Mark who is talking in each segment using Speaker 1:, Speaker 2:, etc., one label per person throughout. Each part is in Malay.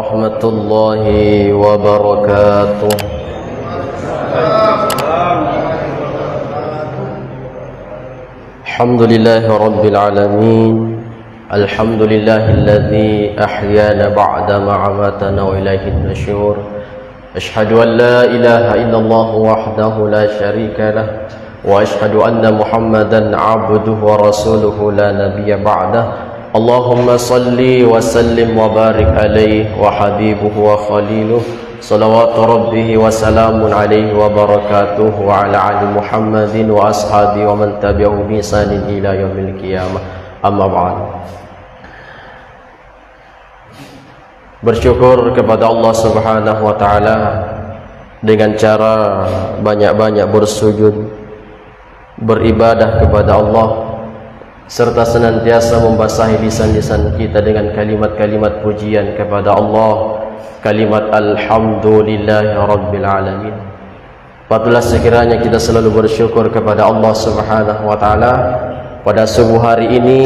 Speaker 1: ورحمة الله وبركاته. الحمد لله رب العالمين. الحمد لله الذي أحيانا بعدما أماتنا وإليه النشور. أشهد أن لا إله إلا الله وحده لا شريك له، وأشهد أن محمدا عبده ورسوله لا نبي بعده. اللهم صل وسلم وبارك عليه وحبيبه وخليله، صلوات ربه وسلام عليه وبركاته، وعلى آل محمد وأصحابه ومن تبعه بإحسان إلى يوم القيامة. أما بعد. Bersyukur kepada Allah Subhanahu wa taala dengan cara banyak-banyak bersujud, beribadah kepada Allah, serta senantiasa membasahi lisan-lisan kita dengan kalimat-kalimat pujian kepada Allah, kalimat alhamdulillahi rabbil alamin. Patutlah sekiranya kita selalu bersyukur kepada Allah Subhanahu wa taala. Pada subuh hari ini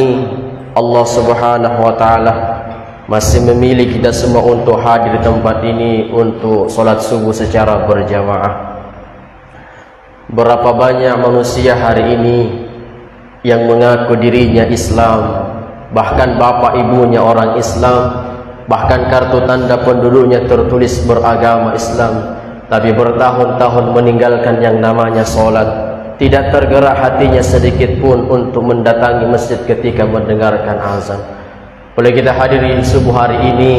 Speaker 1: Allah Subhanahu wa taala masih memilih kita semua untuk hadir di tempat ini untuk solat subuh secara berjamaah. Berapa banyak manusia hari ini yang mengaku dirinya Islam, bahkan bapak ibunya orang Islam, bahkan kartu tanda penduduknya tertulis beragama Islam, tapi bertahun-tahun meninggalkan yang namanya solat, tidak tergerak hatinya sedikit pun untuk mendatangi masjid ketika mendengarkan azan. Boleh kita hadiri subuh hari ini,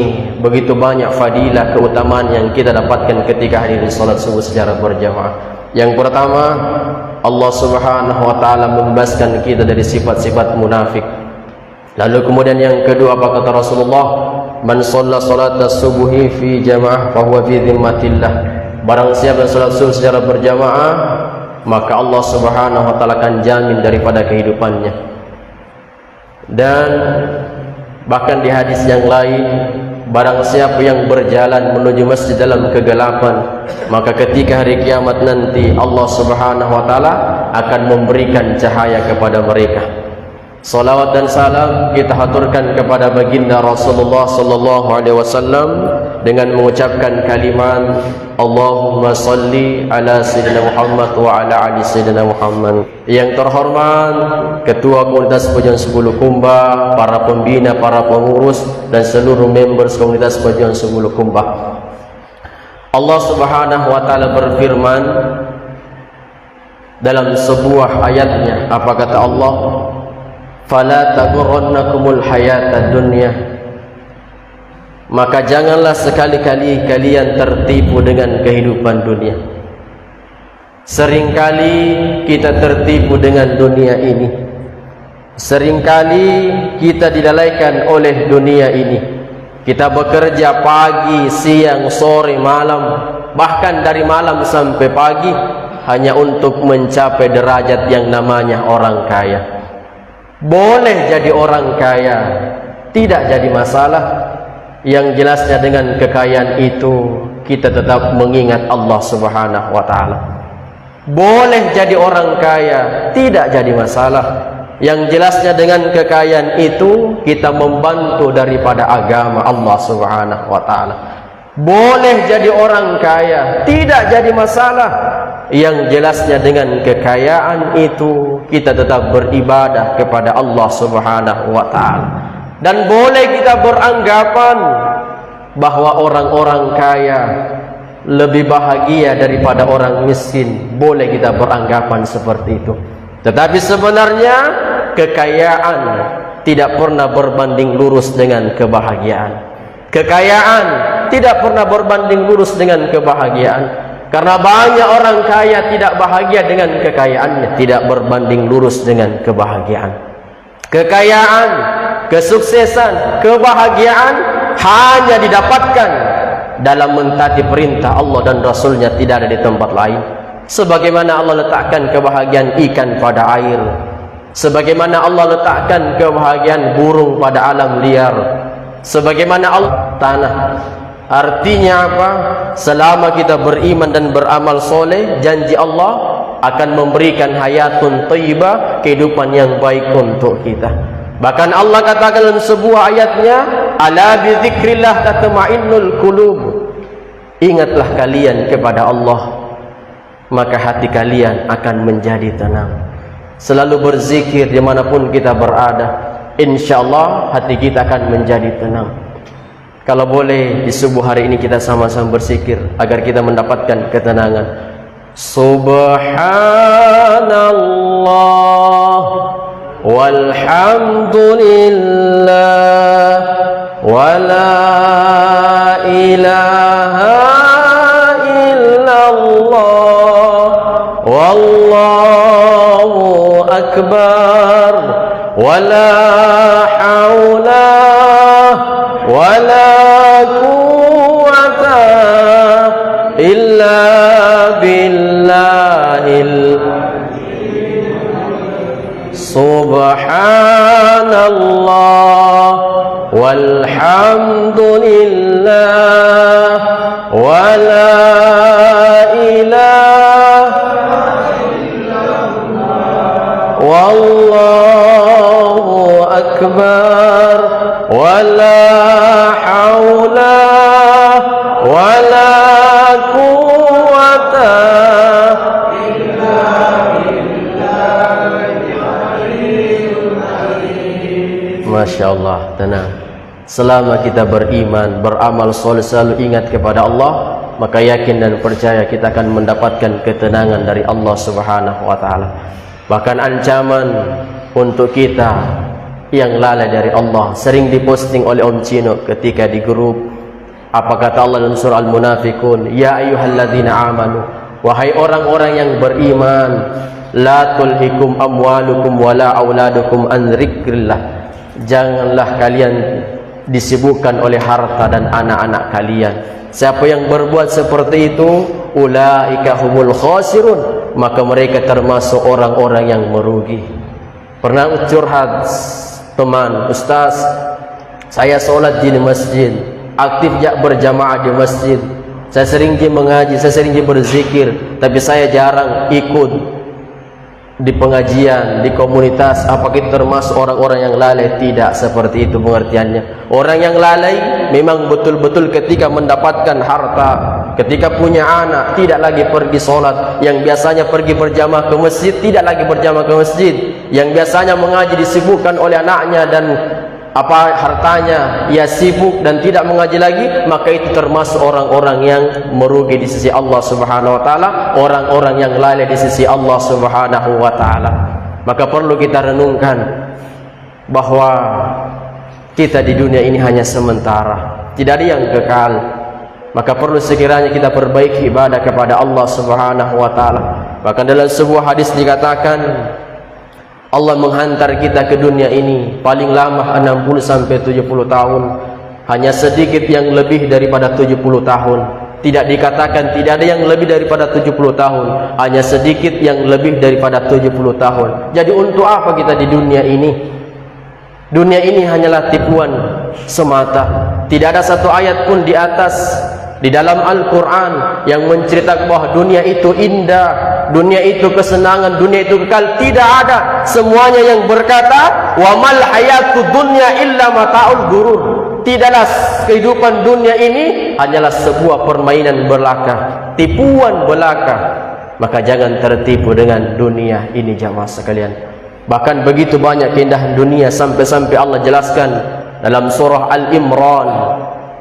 Speaker 1: begitu banyak fadilah keutamaan yang kita dapatkan ketika hadiri salat subuh secara berjamaah. Yang pertama, Allah Subhanahu wa taala membebaskan kita dari sifat-sifat munafik. Lalu kemudian yang kedua, apa kata Rasulullah? Man shalla salata subuhi fi jamaah fa huwa fi dhimmatillah. Barang siapa yang salat subuh secara berjamaah, maka Allah Subhanahu wa taala akan jamin daripada kehidupannya. Dan bahkan di hadis yang lain, barang siapa yang berjalan menuju masjid dalam kegelapan, maka ketika hari kiamat nanti Allah Subhanahu wa taala akan memberikan cahaya kepada mereka. Salawat dan salam kita haturkan kepada baginda Rasulullah sallallahu alaihi wasallam dengan mengucapkan kalimat Allahumma salli ala sayyidina Muhammad wa ala ali sayyidina Muhammad. Yang terhormat Ketua Komunitas Pejuang 10 Kumbah, para pembina, para pengurus dan seluruh members Komunitas Pejuang 10 Kumbah. Allah Subhanahu wa taala berfirman dalam sebuah ayatnya, apa kata Allah? Fala taghurrannakumul hayatad dunya. Maka janganlah sekali-kali kalian tertipu dengan kehidupan dunia. Seringkali kita tertipu dengan dunia ini. Seringkali kita dilalaikan oleh dunia ini. Kita bekerja pagi, siang, sore, malam, bahkan dari malam sampai pagi hanya untuk mencapai derajat yang namanya orang kaya. Boleh jadi orang kaya, tidak jadi masalah. Yang jelasnya dengan kekayaan itu kita tetap mengingat Allah Subhanahu wa taala. Boleh jadi orang kaya, tidak jadi masalah. Yang jelasnya dengan kekayaan itu kita membantu daripada agama Allah Subhanahu wa taala. Boleh jadi orang kaya, tidak jadi masalah. Yang jelasnya dengan kekayaan itu kita tetap beribadah kepada Allah Subhanahu wa taala. Dan boleh kita beranggapan bahwa orang-orang kaya lebih bahagia daripada orang miskin. Boleh kita beranggapan seperti itu. Tetapi sebenarnya kekayaan tidak pernah berbanding lurus dengan kebahagiaan. Kekayaan tidak pernah berbanding lurus dengan kebahagiaan. Karena banyak orang kaya tidak bahagia dengan kekayaannya, tidak berbanding lurus dengan kebahagiaan. Kekayaan, kesuksesan, kebahagiaan hanya didapatkan dalam mentaati perintah Allah dan Rasulnya, tidak ada di tempat lain. Sebagaimana Allah letakkan kebahagiaan ikan pada air, sebagaimana Allah letakkan kebahagiaan burung pada alam liar, sebagaimana Allah tanah. Artinya apa? Selama kita beriman dan beramal soleh, janji Allah akan memberikan hayatun thayyibah, kehidupan yang baik untuk kita. Bahkan Allah katakan dalam sebuah ayatnya, ala bi dzikrillah tatma'innul qulub. Ingatlah kalian kepada Allah, maka hati kalian akan menjadi tenang. Selalu berzikir dimanapun kita berada, insyaallah hati kita akan menjadi tenang. Kalau boleh di subuh hari ini kita sama-sama berzikir agar kita mendapatkan ketenangan. Subhanallah walhamdulillah wa la ilaha illallah wallahu akbar wa la hawla wa la quwwata illa billahil subhanallah walhamdulillah wa la ilaha illallah wallahu akbar wa la hawla wa la quwwata illa billahil. Masya Allah, tenang. Selama kita beriman, beramal soleh, selalu ingat kepada Allah, maka yakin dan percaya kita akan mendapatkan ketenangan dari Allah Subhanahu wa ta'ala. Bahkan ancaman untuk kita yang lalai dari Allah sering diposting oleh Om Cino ketika di grup. Apa kata Allah dalam surah Al-Munafiqun? Ya ayyuhalladzina amanu, wahai orang-orang yang beriman, la tulhikum amwalukum wala auladukum an dzikrillah. Janganlah kalian disibukkan oleh harta dan anak-anak kalian. Siapa yang berbuat seperti itu, ulaika humul khasirun, maka mereka termasuk orang-orang yang merugi. Pernah curhat teman, Ustaz, saya sholat di masjid, aktif berjamaah di masjid, saya sering mengaji, saya sering berzikir, tapi saya jarang ikut di pengajian, di komunitas. Apakah itu termasuk orang-orang yang lalai? Tidak seperti itu pengertiannya. Orang yang lalai memang betul-betul ketika mendapatkan harta, ketika punya anak, tidak lagi pergi sholat. Yang biasanya pergi berjamaah ke masjid, tidak lagi berjamaah ke masjid. Yang biasanya mengaji disibukkan oleh anaknya dan hartanya, ia sibuk dan tidak mengaji lagi, maka itu termasuk orang-orang yang merugi di sisi Allah Subhanahu wa ta'ala, orang-orang yang lalai di sisi Allah Subhanahu wa ta'ala. Maka perlu kita renungkan bahwa kita di dunia ini hanya sementara, tidak ada yang kekal. Maka perlu sekiranya kita perbaiki ibadah kepada Allah Subhanahu wa ta'ala. Bahkan dalam sebuah hadis dikatakan, Allah menghantar kita ke dunia ini paling lama 60-70 tahun. Hanya sedikit yang lebih daripada 70 tahun. Tidak dikatakan tidak ada yang lebih daripada 70 tahun, hanya sedikit yang lebih daripada 70 tahun. Jadi untuk apa kita di dunia ini? Dunia ini hanyalah tipuan semata. Tidak ada satu ayat pun di atas di dalam Al-Quran yang menceritakan bahwa dunia itu indah, dunia itu kesenangan, dunia itu kekal. Tidak ada. Semuanya yang berkata wa mal hayatud dunya illa mata'ul ghurur. Tidaklah kehidupan dunia ini hanyalah sebuah permainan belaka, tipuan belaka. Maka jangan tertipu dengan dunia ini jamaah sekalian. Bahkan begitu banyak keindahan dunia sampai-sampai Allah jelaskan dalam surah Al-Imran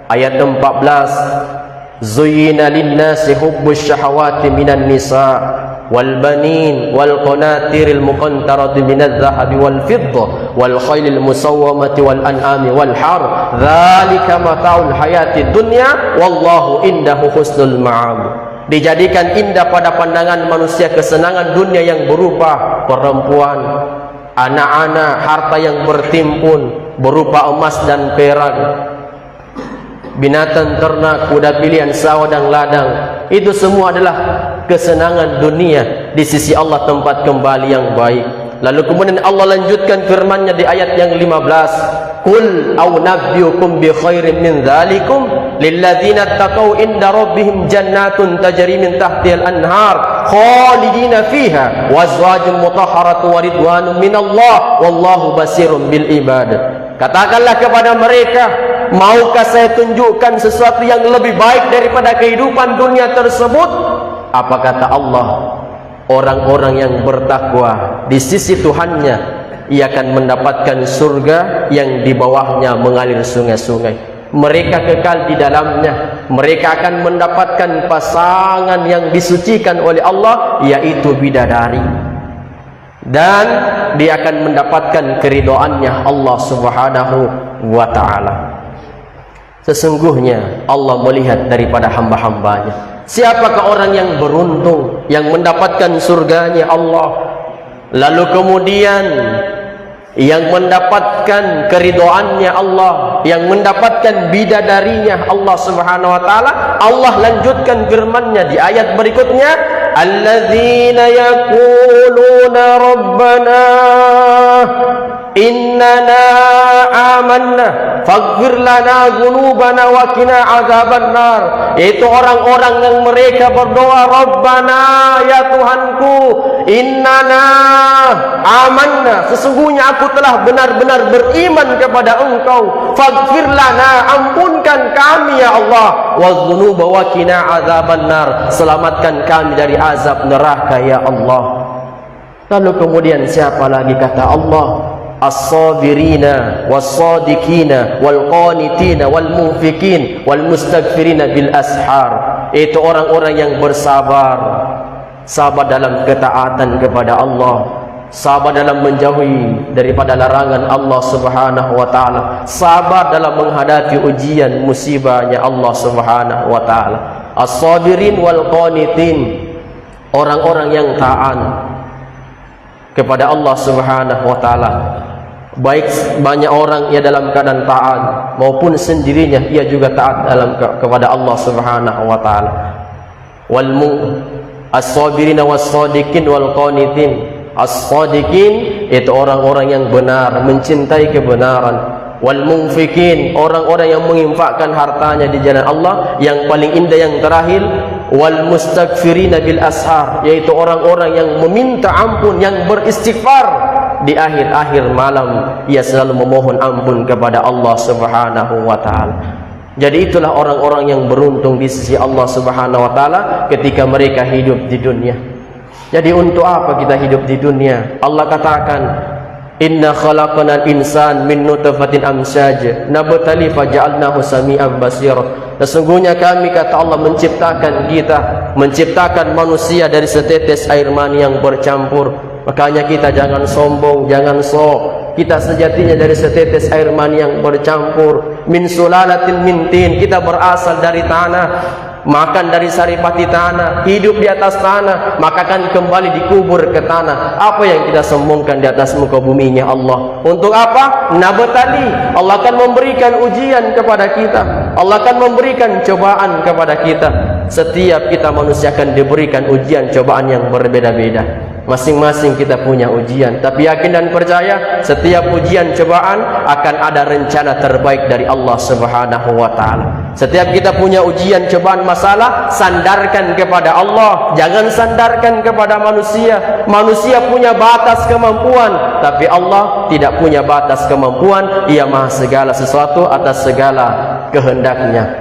Speaker 1: ayat 14, Zuyyina lin-nasi hubbus syahawati minan nisa wal banin wal qanatiril muqantarati minadh dhahabi wal fiddah wal khailil musawwamati wal an'ami wal har dzalika mata'ul hayatid dunya wallahu indahu husnul ma'ab. Dijadikan indah pada pandangan manusia kesenangan dunia yang berupa perempuan, anak-anak, harta yang bertimpun berupa emas dan perak, binatang ternak, kuda pilihan, sawah dan ladang. Itu semua adalah kesenangan dunia. Di sisi Allah tempat kembali yang baik. Lalu kemudian Allah lanjutkan firman-Nya di ayat yang 15, Qul au nabbiukum bi khairin min dzalikum lilladzina taqaw inda rabbihim jannatun tajri min tahtihal anhar khalidina fiha wa azwajun mutahharatun wa ridwanun minallah wallahu basirun bil ibad. Katakanlah kepada mereka, Maukah saya tunjukkan sesuatu yang lebih baik daripada kehidupan dunia tersebut? Apa kata Allah? Orang-orang yang bertakwa di sisi Tuhannya, ia akan mendapatkan surga yang di bawahnya mengalir sungai-sungai. Mereka kekal di dalamnya. Mereka akan mendapatkan pasangan yang disucikan oleh Allah, yaitu bidadari. Dan dia akan mendapatkan keridhaannya Allah Subhanahu wa ta'ala. Sesungguhnya Allah melihat daripada hamba-hambanya. Siapakah orang yang beruntung, yang mendapatkan surganya Allah, lalu kemudian yang mendapatkan keridhaannya Allah, yang mendapatkan bidadarinya Allah Subhanahu wa taala. Allah lanjutkan firman-Nya di ayat berikutnya, alladzina yaquluna rabbana innana amanna faghfir lana dzunubana wa qina adzabannar. Yaitu orang-orang yang mereka berdoa, Rabbana, ya Tuhanku, innana amanna, sesungguhnya aku telah benar-benar beriman kepada Engkau, faghfir lana, ampunkan kami ya Allah, wa dzunuba wa qina adzabannar, selamatkan kami dari azab neraka ya Allah. Lalu kemudian siapa lagi kata Allah? As-sabirina was-sadiqina wal-qanitina wal-munfiqin wal-mustaghfirina bil ashar. Itu orang-orang yang bersabar, sabar dalam ketaatan kepada Allah, sabar dalam menjauhi daripada larangan Allah Subhanahu wa taala, sabar dalam menghadapi ujian musibahnya Allah Subhanahu wa taala. As-sabirin wal-qanitin, orang-orang yang taat kepada Allah Subhanahu wa taala. Baik banyak orang ia dalam keadaan taat maupun sendirinya ia juga taat dalam kepada Allah Subhanahu wa taala. Wal as-sabirin was-sadiqin wal qanitin. As-sadiqin itu orang-orang yang benar, mencintai kebenaran. Wal munfiqin, orang-orang yang menginfakkan hartanya di jalan Allah. Yang paling indah yang terakhir, wal mustaghfirina bil ashar, yaitu orang-orang yang meminta ampun, yang beristighfar di akhir-akhir malam. Ia selalu memohon ampun kepada Allah Subhanahu wa taala. Jadi itulah orang-orang yang beruntung di sisi Allah Subhanahu wa taala ketika mereka hidup di dunia. Jadi untuk apa kita hidup di dunia? Allah katakan, inna khalaqnal insan min nutfatin amsyaj nabtali faja'alnahu sami'an basira. Sesungguhnya kami, kata Allah, menciptakan manusia dari setetes air mani yang bercampur. Makanya kita jangan sombong, jangan sok. Kita sejatinya dari setetes air mani yang bercampur. Min sulalatin min tin, kita berasal dari tanah, makan dari saripati tanah, hidup di atas tanah, maka akan kembali dikubur ke tanah. Apa yang kita sombongkan di atas muka buminya Allah? Untuk apa? Nabtali, Allah akan memberikan ujian kepada kita, Allah akan memberikan cobaan kepada kita. Setiap kita manusia akan diberikan ujian cobaan yang berbeda-beda. Masing-masing kita punya ujian, tapi yakin dan percaya setiap ujian cobaan akan ada rencana terbaik dari Allah Subhanahu wa taala. Setiap kita punya ujian cobaan masalah, sandarkan kepada Allah, jangan sandarkan kepada manusia. Manusia punya batas kemampuan, tapi Allah tidak punya batas kemampuan. Ia maha segala sesuatu atas segala kehendaknya.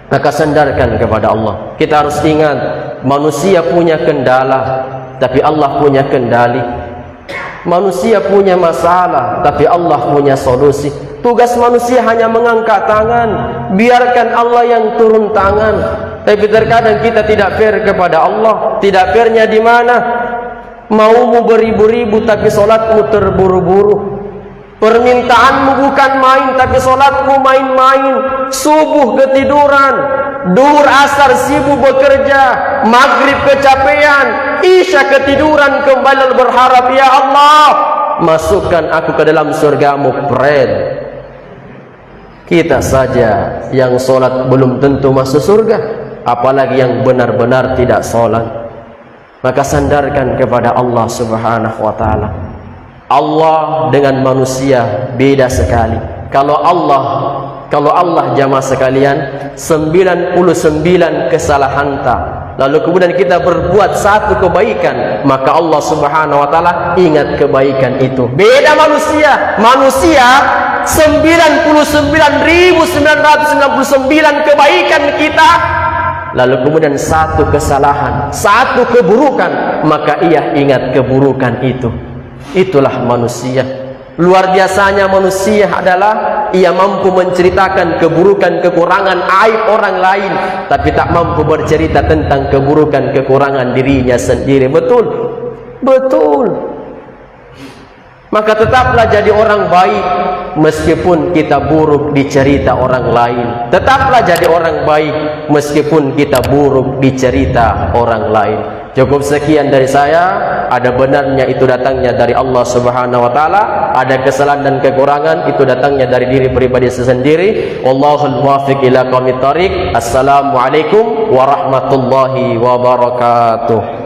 Speaker 1: Maka sandarkan kepada Allah. Kita harus ingat, manusia punya kendala, tapi Allah punya kendali. Manusia punya masalah, tapi Allah punya solusi. Tugas manusia hanya mengangkat tangan, biarkan Allah yang turun tangan. Tapi terkadang kita tidak fair kepada Allah. Tidak fairnya di mana? Maumu beribu-ribu tapi solatmu terburu-buru. Permintaanmu bukan main, tapi solatmu main-main. Subuh ketiduran, duhur asar sibuk bekerja, maghrib kecapean, isya ketiduran, kembali berharap, ya Allah, masukkan aku ke dalam surgamu. Friend, kita saja yang solat belum tentu masuk surga, apalagi yang benar-benar tidak solat. Maka sandarkan kepada Allah Subhanahu wa taala. Allah dengan manusia beda sekali. Kalau Allah jamaah sekalian, 99 kesalahan tak, lalu kemudian kita berbuat satu kebaikan, maka Allah Subhanahu wa taala ingat kebaikan itu. Beda manusia. Manusia 99.999 kebaikan kita, lalu kemudian satu kesalahan, satu keburukan, maka ia ingat keburukan itu. Itulah manusia. Luar biasanya manusia adalah ia mampu menceritakan keburukan, kekurangan, aib orang lain, tapi tak mampu bercerita tentang keburukan, kekurangan dirinya sendiri. Betul? Betul. Maka tetaplah jadi orang baik meskipun kita buruk dicerita orang lain. Tetaplah jadi orang baik meskipun kita buruk dicerita orang lain. Cukup sekian dari saya. Ada benarnya itu datangnya dari Allah Subhanahu wa taala, ada kesalahan dan kekurangan itu datangnya dari diri pribadi sendiri. Wallahul muwaffiq ila aqwamit thoriq. Assalamualaikum warahmatullahi wabarakatuh.